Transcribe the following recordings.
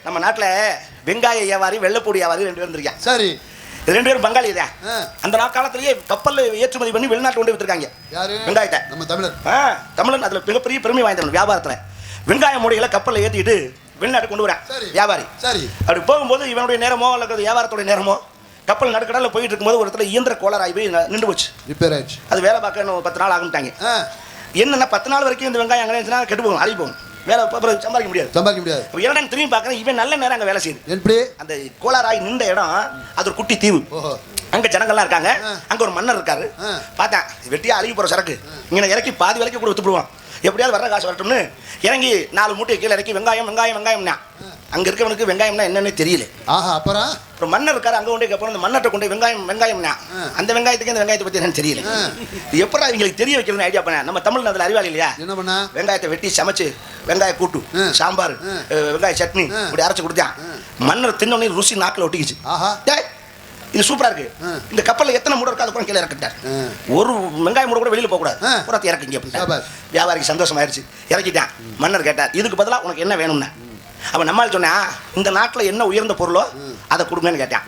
நம்ம நாட்டுல வெங்காய வியாபாரி வெள்ளைப்பூடி வியாபாரி 2 பேர் இருந்திருக்காங்க. சரி. இது 2 பேரும் பங்காளி தான். அந்த காலத்திலேயே கப்பல்ல ஏற்றுமதி பண்ணி வெளிநாட்டு கொண்டு வித்துருக்காங்க. யாரு? வெங்காயத்தை. நம்ம தமிழர். தமிழன் அதுல மிகப்பெரிய பெருமை வாய்ந்தவன் வியாபாரத்துல. வெங்காய மூடைகளை கப்பல்ல ஏத்திட்டு வெளிநாட்டு கொண்டு வரேன் வியாபாரி. சரி. அப்படி போகும்போது இவனுடைய நேரமோ அல்லது வியாபாரத்தோட நேரமோ கப்பல் நடுக்கடலில் போயிட்டு இருக்கும்போது ஒரு இடத்துல இயந்திர கோளாறாகி போய் நின்று போச்சு. ரிப்பேர் ஆயிடுச்சு. அது வேலை பார்க்க இன்னும் 10 நாள் ஆகும்ட்டாங்க. என்னன்னா 10 நாள் வரைக்கும் இந்த வெங்காயம் அங்கே இருந்துச்சுன்னா கெட்டு போகும், அழுகி போகும், வேலை அப்புறம் சம்பாதிக்க முடியாது. இரண்டாம் திரும்பி பார்க்குறேன், இவன் நல்ல நேரம் அங்கே வேலை செய்யுது. எப்படி? அந்த கோளாறாகி நின்ற இடம் அது ஒரு குட்டி தீவு. அங்க ஜனங்கள்லாம் இருக்காங்க. அங்க ஒரு மன்னர் இருக்காரு. பார்த்தேன் வெட்டியா அழுகி போற சரக்கு இங்கே இறக்கி பாதி விலைக்கு கூட வித்துப்படுவான், எப்படியாவது வர்ற காசு வரட்டும்னு இறங்கி 4 மூட்டையை கீழே இறக்கி வெங்காயம்னா அங்க இருக்கவனுக்கு வெங்காயம்னா என்னன்னு தெரியல. அப்புறம் மன்னர் இருக்காரு, அங்க கொண்டு அப்புறம் அந்த மன்னர்கிட்ட கொண்டு வெங்காயம்னா அந்த வெங்காயத்துக்கு இந்த வெங்காயத்தை பத்தி என்னன்னு தெரியல. எப்படா இவங்களுக்கு தெரிய வைக்கிறதுன்னு ஐடியா பண்ண. நம்ம தமிழ் அதுல அறிவாளி இல்லையா? என்ன பண்ண? வெங்காயத்தை வெட்டி சமைச்சு வெங்காய கூட்டு, சாம்பார், வெங்காய சட்னி இப்படி அரைச்சு கொடுத்தான். மன்னர் தின்னோடனே ருசி நாக்கில் ஒட்டிக்கிச்சு. இது சூப்பரா இருக்கு. இந்த கப்பல்ல எத்தனை மூட இருக்கு, அது கூட கீழே இறக்கிட்டார். ஒரு வெங்காய மூட கூட வெளியில போக கூடாது, புறத்தை இறக்குங்க அப்படின்னு. வியாபாரிக்கு சந்தோஷம் ஆயிடுச்சு, இறக்கிட்டான். மன்னர் கேட்டார், இதுக்கு பதிலா உனக்கு என்ன வேணும்னா? அவன் நம்மால் சொன்னா, இந்த நாட்டுல என்ன உயர்ந்த பொருளோ அதை கொடுங்கன்னு கேட்டான்.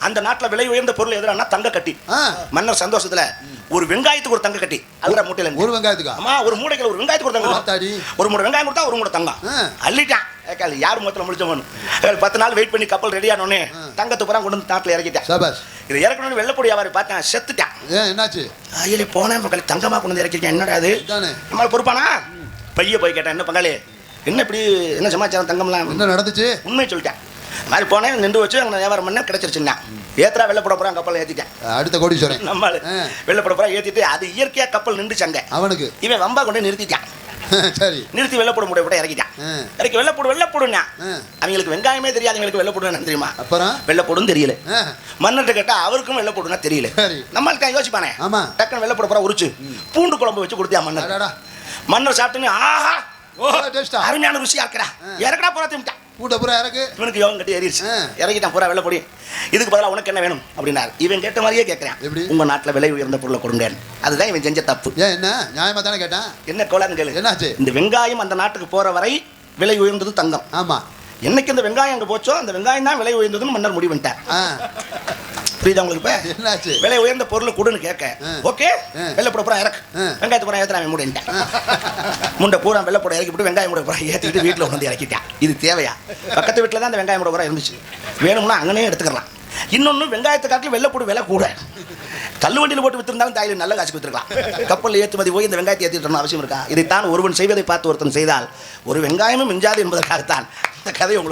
அந்த நாட்டுல விலை உயர்ந்த பொருள் எதுனா தங்க கட்டி. மன்னர் சந்தோஷத்துல ஒரு வெங்காயத்துக்கு ஒரு தங்க கட்டி, அதுல மூட்டையில ஒரு வெங்காயத்துக்கு, ஆமா ஒரு மூட்டைக்கு ஒரு வெங்காயத்துக்கு ஒரு தங்க, ஒரு மூட்டை வெங்காயம் கொடுத்தா ஒரு மூட்டை தங்கம் அள்ளிட்டான். யார் முகத்தில் முடிச்சவன் 10 நாள் வெயிட் பண்ணி கப்பல் ரெடி ஆனோடனே தங்கத்தை பூரா கொண்டு வந்து நாட்டில் இறக்கிட்டான். இது இறக்கணும்னு வெள்ளைப்பொடி வியாபாரி பார்த்தேன், செத்துட்டான். என்னாச்சு? ஐயோ போனேன் பங்காளி, தங்கமா கொண்டு வந்து இறக்கிட்டேன், என்னடா அது நம்மளால பொறுப்பானா? பைய போய் கேட்டேன், என்ன பங்காளி என்ன இப்படி என்ன சமாச்சாரம், தங்கம்லாம் என்ன நடந்துச்சு? உண்மையை சொல்லிட்டேன். மாதிரி போனேன், நின்று வச்சு அங்கே வியாபாரம் பண்ண கிடைச்சிருச்சுன்னா ஏத்தரா வெள்ளைப்பட போறான், கப்பல் ஏத்திட்டேன். அடுத்த கோடீஸ்வரன் நம்ம வெள்ளைப்பட போறா ஏத்திட்டு அது இயற்கையா கப்பல் நின்றுச்சாங்க. அவனுக்கு இவன் வம்பா கொண்டு நிறுத்திட்டான். சரி, நிறுத்தி வெள்ளைப்பட முடிய விட இறக்கிட்டான். இறக்கி வெள்ளைப்போடுன்னா அவங்களுக்கு வெங்காயமே தெரியாது, அவங்களுக்கு வெள்ளைப்போடுன்னு தெரியுமா? அப்புறம் வெள்ளைப்போடும் தெரியல. மன்னர்கிட்ட கேட்டா அவருக்கும் வெள்ளைப்போடுனா தெரியல. நம்மளுக்கு யோசிப்பானே, டக்குன்னு வெள்ளைப்பட போறா உரிச்சு பூண்டு குழம்பு வச்சு கொடுத்தியா மன்னர். மன்னர் சாப்பிட்டுன்னு ஆஹா அருமையான ருசியா இருக்கிறா, இறக்கடா போறா தின்ட்டான். பூண்டை பூரா இறக்கு. இவனுக்கு யோகம் கட்டி ஏறிடுச்சு, இறக்கிட்டான் பூரா வெள்ளைப்பொடி. இதுக்கு பதிலாக உனக்கு என்ன வேணும் அப்படின்னாரு. இவன் கேட்ட மாதிரியே கேட்கிறேன், உங்க நாட்டில் விலை உயர்ந்த பொருளை கொடுங்க. அதுதான் இவன் செஞ்ச தப்பு. என்ன நியாயமா தானே கேட்டான்? என்ன கோலான்னு கேளு. என்னாச்சு? இந்த வெங்காயம் அந்த நாட்டுக்கு போற வரை விலை உயர்ந்தது தங்கம். ஆமா, என்னைக்கு இந்த வெங்காயம் அங்கே போச்சோ அந்த வெங்காயம் தான் விலை உயர்ந்ததுன்னு மன்னர் முடிவு பண்ணிட்டார். புரியுதா உங்களுக்கு? இப்ப என்னாச்சு? விலை உயர்ந்த பொருள் கொடுன்னு கேட்க ஓகே வெள்ளைப்பட பூரா இறக்கு, வெங்காயத்தை பூரா ஏற்ற மூடிட்டான். முண்டை பூரா வெள்ளைப்பட இறக்கிவிட்டு வெங்காயம் கூட பூரா ஏற்றிட்டு வீட்டில் வந்து இறக்கிட்டான். இது தேவையா? பக்கத்து வீட்டில் தான் அந்த வெங்காயம் கூட பூரா இருந்துச்சு, வேணும்னா அங்கனே எடுத்துக்கலாம். இன்னொன்று வெங்காயத்தை காட்டிலும் வெள்ளைப்பூடு விலை கூட. தள்ளுவண்டியில் போட்டு வித்திருந்தாலும் தாயில் நல்ல காசுக்கு வித்துருக்கலாம். கப்பல் ஏற்றுமதி போய் இந்த வெங்காயத்தை ஏற்றிட்டு அவசியம் இருக்கா? இதைத்தான் ஒருவன் செய்வதை பார்த்து ஒருத்தன் செய்தால் ஒரு வெங்காயமும் மிஞ்சாது என்பதற்காகத்தான் இந்த கதை உங்களுக்கு